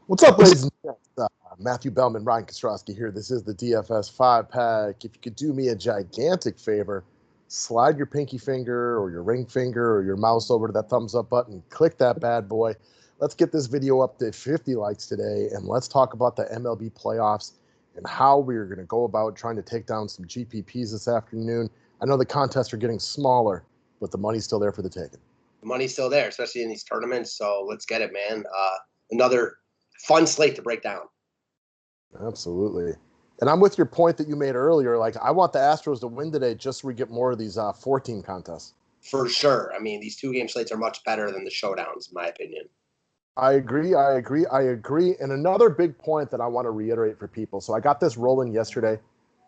What's up, ladies and gentlemen? Matthew Bellman, Ryan Kostrowski here. This is the DFS 5-pack. If you could do me a gigantic favor, slide your pinky finger or your ring finger or your mouse over to that thumbs up button. Click that bad boy. Let's get this video up to 50 likes today, and let's talk about the MLB playoffs and how we're going to go about trying to take down some GPPs this afternoon. I know the contests are getting smaller, but the money's still there for the taking. The money's still there, especially in these tournaments, so let's get it, man. Another fun slate to break down. Absolutely. And I'm with your point that you made earlier. Like, I want the Astros to win today just so we get more of these 14 contests. For sure. I mean, these two-game slates are much better than the showdowns, in my opinion. I agree. And another big point that I want to reiterate for people. So I got this rolling yesterday.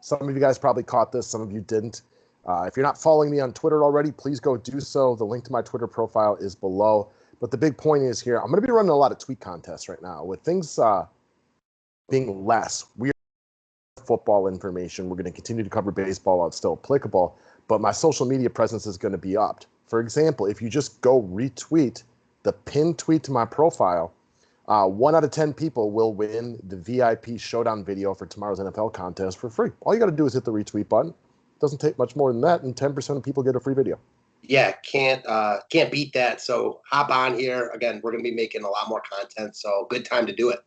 Some of you guys probably caught this. Some of you didn't. If you're not following me on Twitter already, please go do so. The link to my Twitter profile is below. But the big point is here, I'm going to be running a lot of tweet contests right now. With things being less, we are football information. We're going to continue to cover baseball while it's still applicable. But my social media presence is going to be upped. For example, if you just go retweet the pinned tweet to my profile, 1 out of 10 people will win the VIP showdown video for tomorrow's NFL contest for free. All you got to do is hit the retweet button. Doesn't take much more than that, and 10% of people get a free video. Yeah, can't beat that. So hop on here. Again, we're going to be making a lot more content, so good time to do it.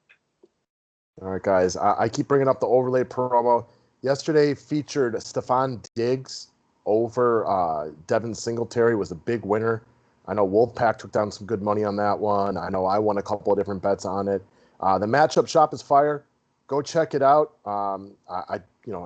All right, guys. I keep bringing up the overlay promo. Yesterday featured Stephon Diggs over Devin Singletary, was a big winner. I know Wolfpack took down some good money on that one. I know I won a couple of different bets on it. The matchup shop is fire. Go check it out. I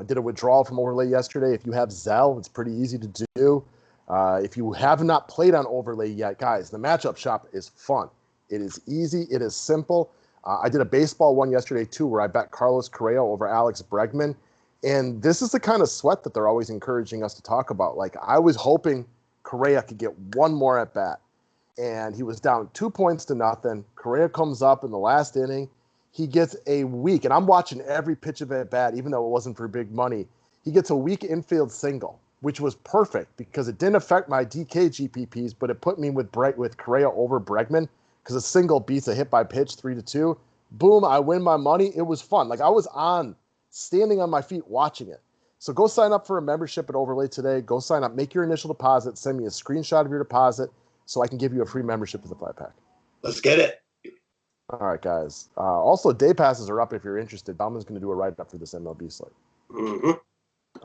did a withdrawal from overlay yesterday. If you have Zelle, it's pretty easy to do. If you have not played on overlay yet, guys, the matchup shop is fun. It is easy. It is simple. I did a baseball one yesterday, too, where I bet Carlos Correa over Alex Bregman. And this is the kind of sweat that they're always encouraging us to talk about. Like, I was hoping Correa could get one more at bat. And he was down 2-0. Correa comes up in the last inning. He gets a weak, and I'm watching every pitch of at bat, even though it wasn't for big money. He gets a weak infield single, which was perfect because it didn't affect my DK GPPs, but it put me with Correa over Bregman because a single beats a hit by pitch 3-2. Boom, I win my money. It was fun. Like, I was standing on my feet watching it. So go sign up for a membership at Overlay today. Go sign up. Make your initial deposit. Send me a screenshot of your deposit so I can give you a free membership to the 5-pack. Let's get it. All right, guys. Also, day passes are up if you're interested. Bauman's going to do a write-up for this MLB slate. Mm-hmm.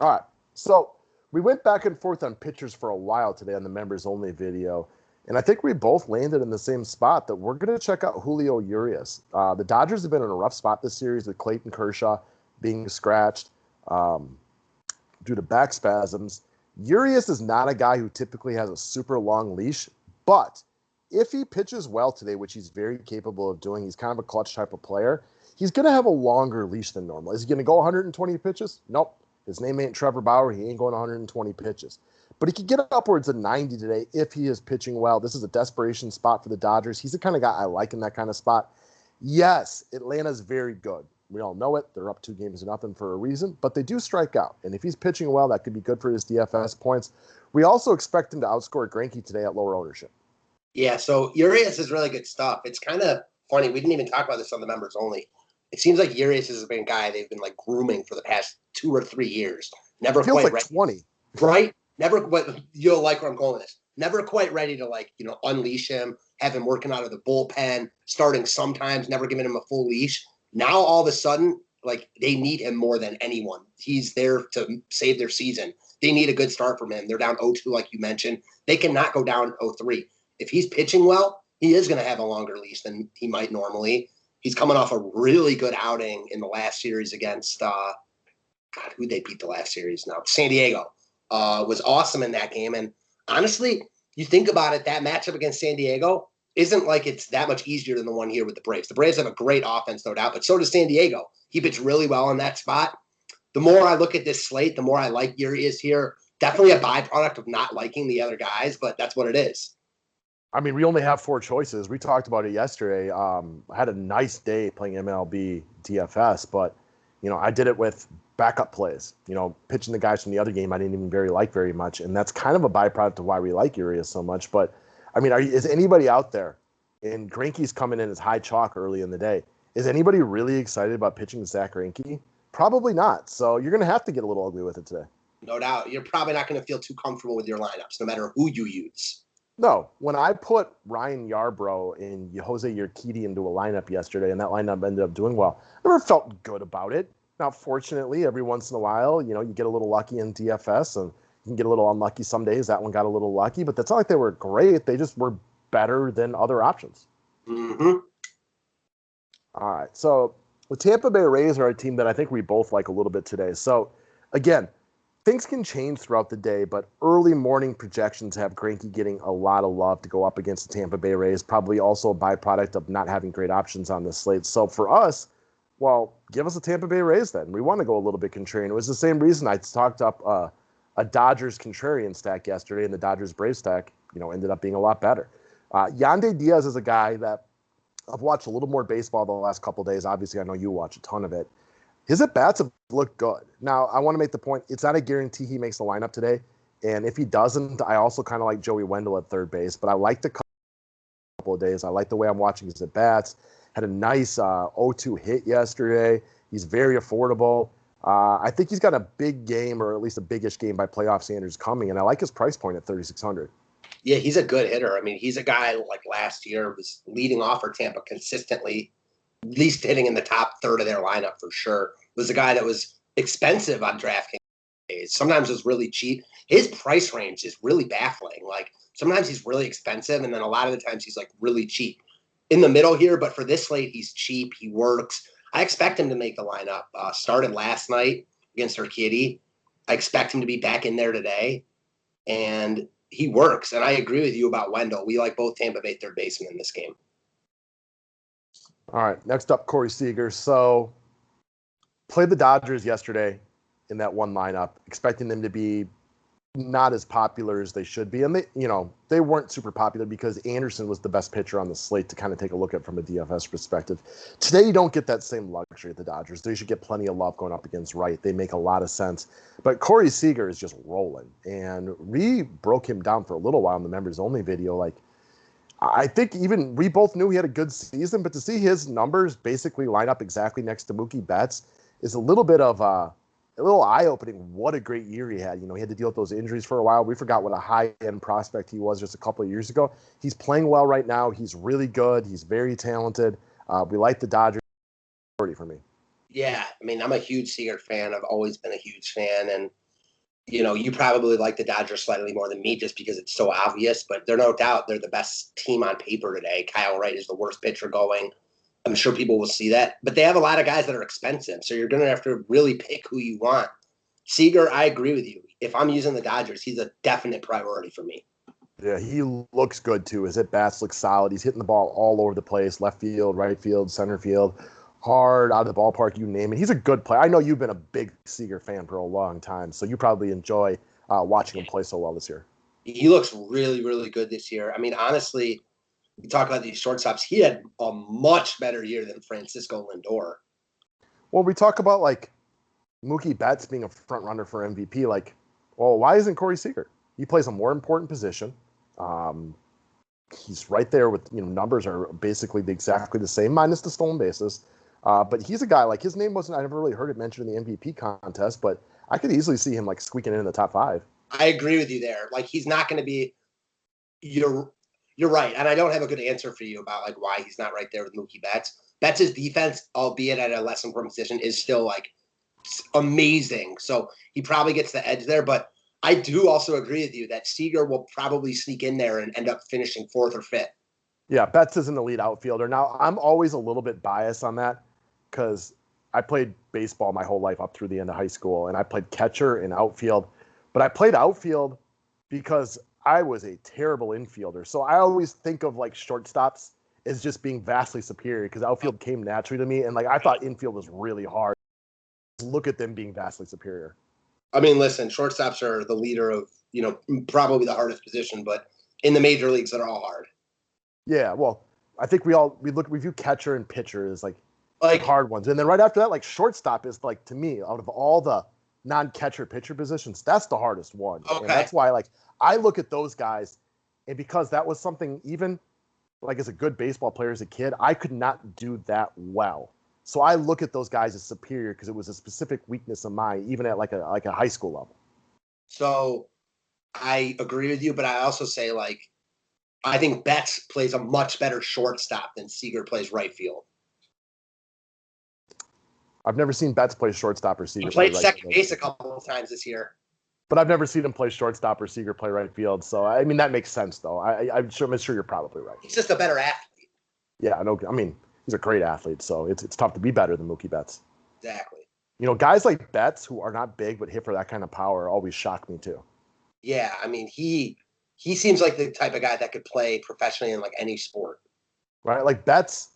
All right. So we went back and forth on pitchers for a while today on the members-only video, and I think we both landed in the same spot that we're going to check out Julio Urias. The Dodgers have been in a rough spot this series with Clayton Kershaw being scratched due to back spasms. Urias is not a guy who typically has a super long leash, but if he pitches well today, which he's very capable of doing, he's kind of a clutch type of player, he's going to have a longer leash than normal. Is he going to go 120 pitches? Nope. His name ain't Trevor Bauer. He ain't going 120 pitches. But he could get upwards of 90 today if he is pitching well. This is a desperation spot for the Dodgers. He's the kind of guy I like in that kind of spot. Yes, Atlanta's very good. We all know it. They're up 2-0 for a reason, but they do strike out. And if he's pitching well, that could be good for his DFS points. We also expect him to outscore Greinke today at lower ownership. Yeah, so Urias is really good stuff. It's kind of funny. We didn't even talk about this on the members only. It seems like Urias has been a guy they've been like grooming for the past 2 or 3 years. Never Feels quite like 20. Right? Never, but you'll like where I'm going with this. Never quite ready to unleash him, have him working out of the bullpen, starting sometimes, never giving him a full leash. Now all of a sudden, they need him more than anyone. He's there to save their season. They need a good start from him. They're down 0-2, like you mentioned. They cannot go down 0-3. If he's pitching well, he is going to have a longer leash than he might normally. He's coming off a really good outing in the last series against who'd they beat the last series now? San Diego. Was awesome in that game. And honestly, you think about it, that matchup against San Diego isn't like it's that much easier than the one here with the Braves. The Braves have a great offense, no doubt, but so does San Diego. He pitched really well in that spot. The more I look at this slate, the more I like Urias here. Definitely a byproduct of not liking the other guys, but that's what it is. I mean, we only have 4 choices. We talked about it yesterday. I had a nice day playing MLB DFS, but, I did it with backup plays, pitching the guys from the other game I didn't even like very much. And that's kind of a byproduct of why we like Urias so much. But, I mean, is anybody out there and Greinke's coming in as high chalk early in the day. Is anybody really excited about pitching Zach Greinke? Probably not. So you're going to have to get a little ugly with it today. No doubt. You're probably not going to feel too comfortable with your lineups, no matter who you use. No, when I put Ryan Yarbrough and Jose Urquidy into a lineup yesterday, and that lineup ended up doing well, I never felt good about it. Now, fortunately, every once in a while, you get a little lucky in DFS, and you can get a little unlucky some days. That one got a little lucky, but that's not like they were great. They just were better than other options. Mm-hmm. All right, so the Tampa Bay Rays are a team that I think we both like a little bit today. So, again, things can change throughout the day, but early morning projections have Greinke getting a lot of love to go up against the Tampa Bay Rays, probably also a byproduct of not having great options on this slate. So for us, well, give us a Tampa Bay Rays then. We want to go a little bit contrarian. It was the same reason I talked up a Dodgers contrarian stack yesterday, and the Dodgers Braves stack, ended up being a lot better. Yandy Diaz is a guy that I've watched a little more baseball the last couple of days. Obviously, I know you watch a ton of it. His at-bats have looked good. Now, I want to make the point, it's not a guarantee he makes the lineup today. And if he doesn't, I also kind of like Joey Wendell at third base. But I like the couple of days. I like the way I'm watching his at-bats. Had a nice 0-2 hit yesterday. He's very affordable. I think he's got a big game, or at least a biggish game by playoff standards coming. And I like his price point at $3,600. Yeah, he's a good hitter. I mean, he's a guy like last year was leading off for Tampa consistently, at least hitting in the top third of their lineup for sure. Was a guy that was expensive on DraftKings. Sometimes was really cheap. His price range is really baffling. Like sometimes he's really expensive, and then a lot of the times he's like really cheap. In the middle here, but for this slate, he's cheap. He works. I expect him to make the lineup. Started last night against Urquidy. I expect him to be back in there today, and he works. And I agree with you about Wendell. We like both Tampa Bay third basemen in this game. All right, next up, Corey Seager. So played the Dodgers yesterday in that one lineup, expecting them to be not as popular as they should be. And they weren't super popular because Anderson was the best pitcher on the slate to kind of take a look at from a DFS perspective. Today, you don't get that same luxury at the Dodgers. They should get plenty of love going up against Wright. They make a lot of sense. But Corey Seager is just rolling. And we broke him down for a little while in the members only video. Like, I think even we both knew he had a good season, but to see his numbers basically line up exactly next to Mookie Betts is a little bit of a little eye-opening. What a great year he had. He had to deal with those injuries for a while. We forgot what a high-end prospect he was just a couple of years ago. He's playing well right now. He's really good. He's very talented. We like the Dodgers for me. Yeah, I mean, I'm a huge Seager fan. I've always been a huge fan. And, you probably like the Dodgers slightly more than me just because it's so obvious. But they're no doubt they're the best team on paper today. Kyle Wright is the worst pitcher going. I'm sure people will see that. But they have a lot of guys that are expensive, so you're going to have to really pick who you want. Seager, I agree with you. If I'm using the Dodgers, he's a definite priority for me. Yeah, he looks good, too. His at-bats look solid. He's hitting the ball all over the place, left field, right field, center field, hard, out of the ballpark, you name it. He's a good player. I know you've been a big Seager fan for a long time, so you probably enjoy watching him play so well this year. He looks really, really good this year. I mean, honestly, we talk about these shortstops. He had a much better year than Francisco Lindor. Well, we talk about like Mookie Betts being a front runner for MVP. Like, well, why isn't Corey Seager? He plays a more important position. He's right there with numbers are basically exactly the same minus the stolen bases. But he's a guy like his name wasn't. I never really heard it mentioned in the MVP contest, but I could easily see him like squeaking in the top 5. I agree with you there. Like he's not going to be. You're right, and I don't have a good answer for you about like why he's not right there with Mookie Betts. Betts' defense, albeit at a less important position, is still like amazing. So he probably gets the edge there. But I do also agree with you that Seager will probably sneak in there and end up finishing 4th or 5th. Yeah, Betts is an elite outfielder. Now, I'm always a little bit biased on that because I played baseball my whole life up through the end of high school, and I played catcher and outfield. But I played outfield because I was a terrible infielder. So I always think of like shortstops as just being vastly superior because outfield came naturally to me. And like I thought infield was really hard. Look at them being vastly superior. I mean, listen, shortstops are the leader of, probably the hardest position, but in the major leagues, they're all hard. Yeah, well, I think we view catcher and pitcher as like hard ones. And then right after that, like shortstop is like, to me, out of all the non-catcher pitcher positions, that's the hardest one. Okay. And that's why like I look at those guys, and because that was something even like as a good baseball player as a kid, I could not do that well. So I look at those guys as superior because it was a specific weakness of mine, even at like a high school level. So I agree with you, but I also say like I think Betts plays a much better shortstop than Seager plays right field. I've never seen Betts play shortstop or He Seager play played right second field. base a couple of times this year. But I've never seen him play shortstop or Seager play right field. So, I mean, that makes sense, though. I'm sure you're probably right. He's just a better athlete. Yeah, I mean, he's a great athlete, so it's tough to be better than Mookie Betts. Exactly. You know, guys like Betts who are not big but hit for that kind of power always shock me, too. Yeah, I mean, he seems like the type of guy that could play professionally in like any sport. Right? Like Betts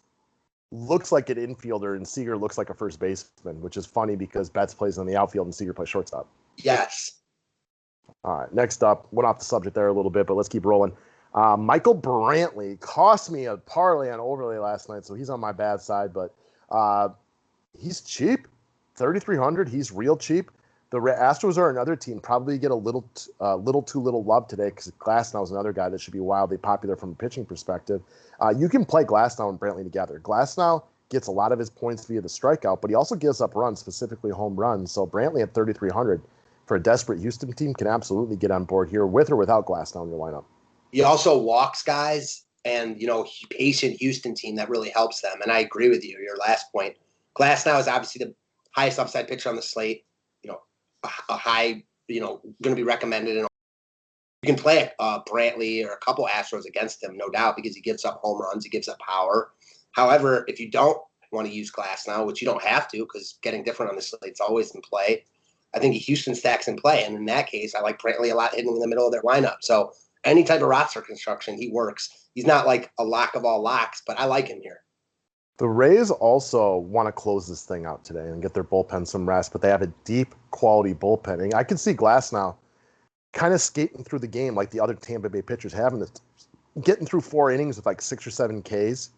looks like an infielder and Seager looks like a first baseman, which is funny because Betts plays on the outfield and Seager plays shortstop. Yes. All right, next up, went off the subject there a little bit, but let's keep rolling. Michael Brantley cost me a parlay on overlay last night, so he's on my bad side, but he's cheap, 3,300. He's real cheap. The Astros are another team, probably get a little too little love today because Glasnow is another guy that should be wildly popular from a pitching perspective. You can play Glasnow and Brantley together. Glasnow gets a lot of his points via the strikeout, but he also gives up runs, specifically home runs. So Brantley at 3,300 for a desperate Houston team can absolutely get on board here with or without Glasnow in your lineup. He also walks guys and, patient Houston team that really helps them. And I agree with you, your last point. Glasnow is obviously the highest upside pitcher on the slate, a high, going to be recommended. And you can play Brantley or a couple Astros against him, no doubt, because he gives up home runs, he gives up power. However, if you don't want to use Glasnow, which you don't have to because getting different on the slate's always in play, I think Houston stacks in play. And in that case, I like Brantley a lot hitting in the middle of their lineup. So any type of roster construction, he works. He's not like a lock of all locks, but I like him here. The Rays also want to close this thing out today and get their bullpen some rest, but they have a deep quality bullpen. And I can see Glasnow kind of skating through the game like the other Tampa Bay pitchers have, getting through 4 innings with like 6 or 7 Ks.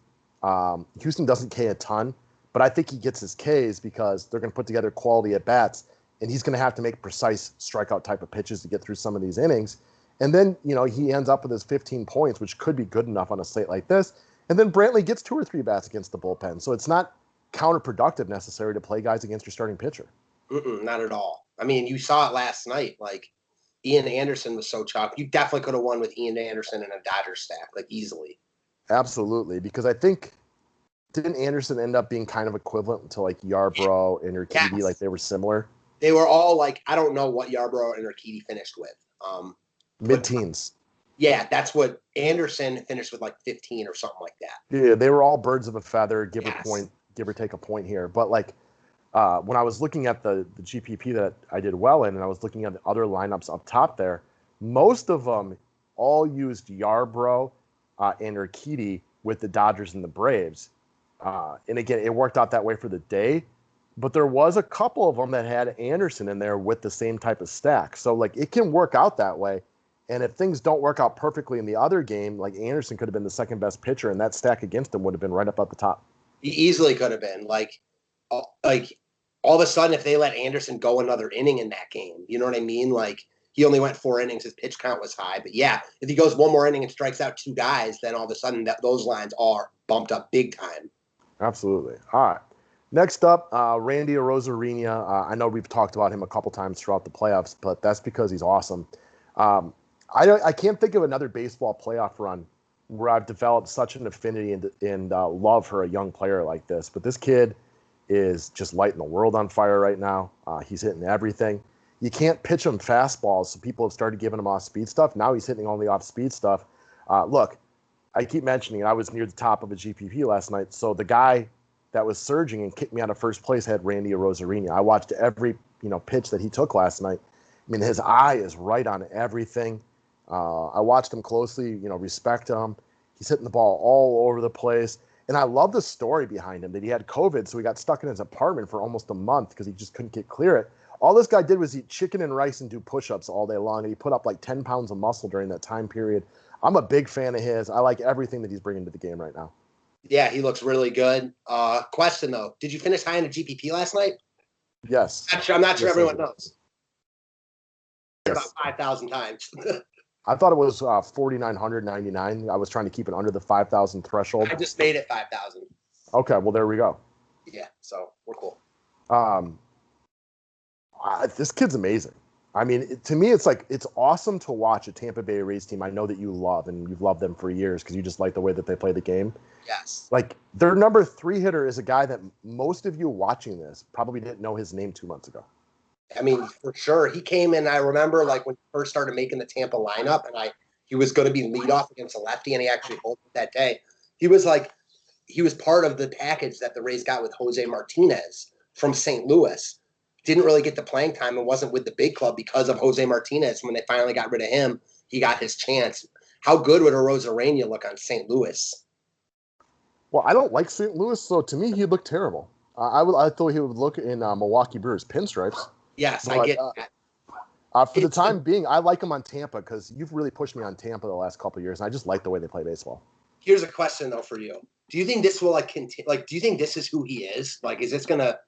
Houston doesn't K a ton, but I think he gets his Ks because they're going to put together quality at bats, and he's going to have to make precise strikeout type of pitches to get through some of these innings. And then, he ends up with his 15 points, which could be good enough on a slate like this. And then Brantley gets 2 or 3 bats against the bullpen. So it's not counterproductive necessary to play guys against your starting pitcher. Not at all. I mean, you saw it last night. Like, Ian Anderson was so chalk. You definitely could have won with Ian Anderson in a Dodgers stack, like easily. Absolutely, because I think didn't Anderson end up being kind of equivalent to like Yarbrough and Urquidy, Yes. like they were similar? They were all like, I don't know what Yarbrough and Urquidy finished with. Mid-teens. Yeah, that's what Anderson finished with, like 15 or something like that. Yeah, they were all birds of a feather, give or take a point here. But like when I was looking at the GPP that I did well in, and I was looking at the other lineups up top there, most of them all used Yarbrough and Urquidy with the Dodgers and the Braves. And again, it worked out that way for the day. But there was a couple of them that had Anderson in there with the same type of stack. So like it can work out that way. And if things don't work out perfectly in the other game, like Anderson could have been the second best pitcher, and that stack against him would have been right up at the top. He easily could have been. Like all of a sudden, if they let Anderson go another inning in that game, you know what I mean? Like he only went 4 innings, his pitch count was high. But yeah, if he goes one more inning and strikes out 2 guys, then all of a sudden those lines are bumped up big time. Absolutely. All right. Next up, Randy Rosario. I know we've talked about him a couple times throughout the playoffs, but that's because he's awesome. I can't think of another baseball playoff run where I've developed such an affinity and love for a young player like this. But this kid is just lighting the world on fire right now. He's hitting everything. You can't pitch him fastballs, so people have started giving him off-speed stuff. Now he's hitting only off-speed stuff. Look, I keep mentioning I was near the top of a GPP last night, so the guy that was surging and kicked me out of first place had Randy Rosario. I watched every pitch that he took last night. I mean, his eye is right on everything. I watched him closely, respect him. He's hitting the ball all over the place. And I love the story behind him that he had COVID, so he got stuck in his apartment for almost a month because he just couldn't clear it. All this guy did was eat chicken and rice and do push-ups all day long, and he put up like 10 pounds of muscle during that time period. I'm a big fan of his. I like everything that he's bringing to the game right now. Yeah, he looks really good. Question, though. Did you finish high in a GPP last night? Yes. I'm not sure everyone knows. Yes. About 5,000 times. I thought it was 4,999. I was trying to keep it under the 5,000 threshold. I just made it 5,000. Okay, well there we go. Yeah, so we're cool. This kid's amazing. I mean, to me, it's like it's awesome to watch a Tampa Bay Rays team I know that you love, and you've loved them for years because you just like the way that they play the game. Yes. Like, their number 3 hitter is a guy that most of you watching this probably didn't know his name 2 months ago. I mean, for sure. He came in, I remember, like, when he first started making the Tampa lineup, and he was going to be leadoff against a lefty, and he actually pulled it that day. He was part of the package that the Rays got with Jose Martinez from St. Louis. Didn't really get the playing time and wasn't with the big club because of Jose Martinez. When they finally got rid of him, he got his chance. How good would a Rosario look on St. Louis? Well, I don't like St. Louis, so to me, he looked terrible. I thought he would look in Milwaukee Brewers pinstripes. Yes, but, I get that. For the time being, I like him on Tampa because you've really pushed me on Tampa the last couple of years, and I just like the way they play baseball. Here's a question, though, for you. Do you think this will, like, continue? Like, do you think this is who he is? Like, is this going to –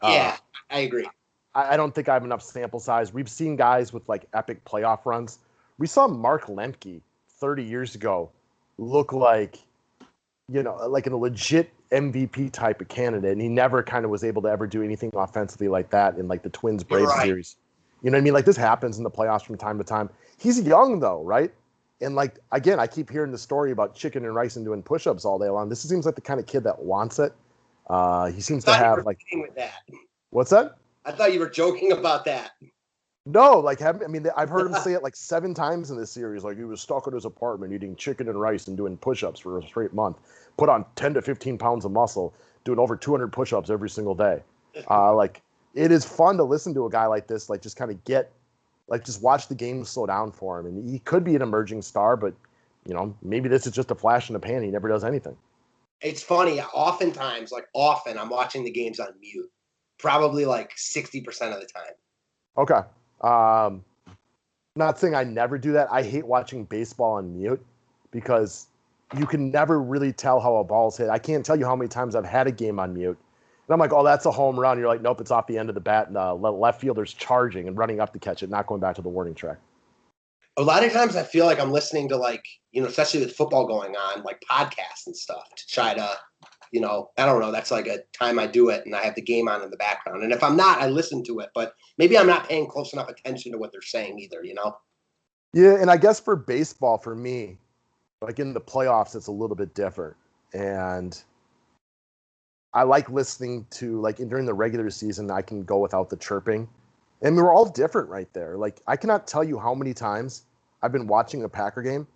Yeah, I agree. I don't think I have enough sample size. We've seen guys with like epic playoff runs. We saw Mark Lemke 30 years ago look like, like a legit MVP type of candidate, and he never kind of was able to ever do anything offensively like that in like the Twins Braves series. You know what I mean? Like, this happens in the playoffs from time to time. He's young though, right? And like, again, I keep hearing the story about chicken and rice and doing push-ups all day long. This seems like the kind of kid that wants it. He seems to have like. With that. What's that? I thought you were joking about that. No, like, I've heard him say it like 7 times in this series. Like, he was stuck in his apartment eating chicken and rice and doing push-ups for a straight month. Put on 10 to 15 pounds of muscle, doing over 200 push-ups every single day. Like, it is fun to listen to a guy like this. Like, just kind of just watch the game slow down for him. And he could be an emerging star, but maybe this is just a flash in the pan. He never does anything. It's funny. Oftentimes, I'm watching the games on mute. Probably like 60% of the time. Okay. Not saying I never do that. I hate watching baseball on mute because you can never really tell how a ball's hit. I can't tell you how many times I've had a game on mute. And I'm like, oh, that's a home run. You're like, nope, it's off the end of the bat. And the left fielder's charging and running up to catch it, not going back to the warning track. A lot of times I feel like I'm listening to, like, especially with football going on, like podcasts and stuff to try to, I don't know. That's like a time I do it and I have the game on in the background. And if I'm not, I listen to it. But maybe I'm not paying close enough attention to what they're saying either, Yeah, and I guess for baseball, for me, like in the playoffs, it's a little bit different. And I like listening to, like, during the regular season, I can go without the chirping. And we're all different right there. Like, I cannot tell you how many times I've been watching a Packer game,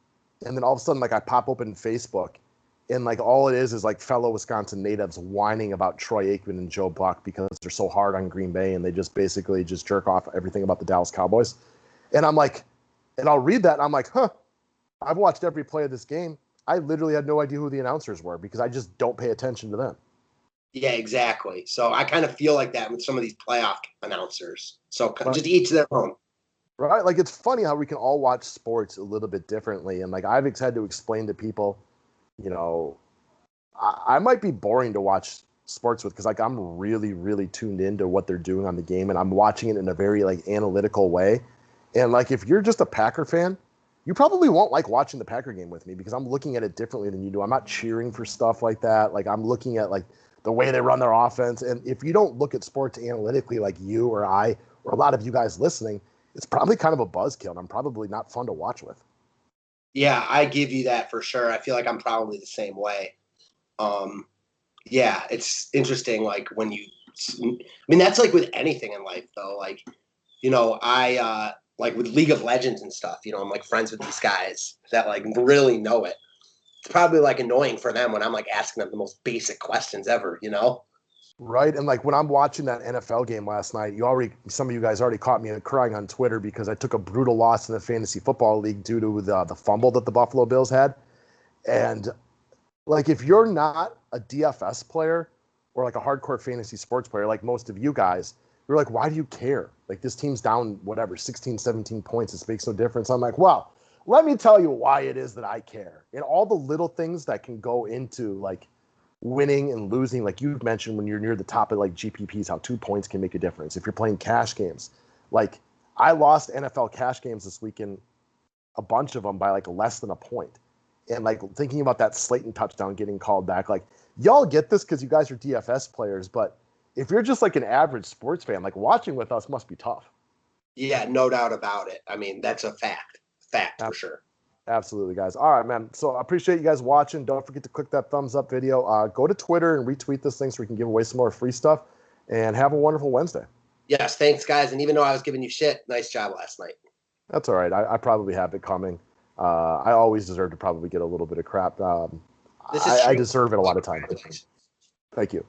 and then all of a sudden, like, I pop open Facebook, and like all it is like fellow Wisconsin natives whining about Troy Aikman and Joe Buck because they're so hard on Green Bay and they just basically just jerk off everything about the Dallas Cowboys. And I'm like, and I'll read that and I'm like, I've watched every play of this game. I literally had no idea who the announcers were because I just don't pay attention to them. Yeah, exactly. So I kind of feel like that with some of these playoff announcers. So just each their own. Right? Like, it's funny how we can all watch sports a little bit differently. And like, I've had to explain to people, I might be boring to watch sports with because like I'm really, really tuned into what they're doing on the game and I'm watching it in a very like analytical way. And like, if you're just a Packer fan, you probably won't like watching the Packer game with me because I'm looking at it differently than you do. I'm not cheering for stuff like that. Like, I'm looking at like the way they run their offense. And if you don't look at sports analytically like you or I or a lot of you guys listening, it's probably kind of a buzzkill and I'm probably not fun to watch with. Yeah, I give you that for sure. I feel like I'm probably the same way. Yeah, it's interesting. Like that's like with anything in life though. Like, I like with League of Legends and stuff, I'm like friends with these guys that like really know it. It's probably like annoying for them when I'm like asking them the most basic questions ever, Right. And like when I'm watching that NFL game last night, some of you guys already caught me crying on Twitter because I took a brutal loss in the fantasy football league due to the fumble that the Buffalo Bills had. And like, if you're not a DFS player or like a hardcore fantasy sports player, like most of you guys, you're like, why do you care? Like, this team's down, 16, 17 points. This makes no difference. I'm like, well, let me tell you why it is that I care. And all the little things that can go into like winning and losing, like you've mentioned when you're near the top of like GPPs, how 2 points can make a difference. If you're playing cash games, like I lost NFL cash games this weekend, a bunch of them by like less than a point. And like thinking about that Slayton touchdown getting called back, like y'all get this because you guys are DFS players, but if you're just like an average sports fan, like watching with us must be tough. Yeah, no doubt about it. I mean, that's a fact for sure. Absolutely, guys. All right, man. So I appreciate you guys watching. Don't forget to click that thumbs up video. Go to Twitter and retweet this thing so we can give away some more free stuff. And have a wonderful Wednesday. Yes, thanks, guys. And even though I was giving you shit, nice job last night. That's all right. I probably have it coming. I always deserve to probably get a little bit of crap. This is I deserve it a lot of time. Thank you.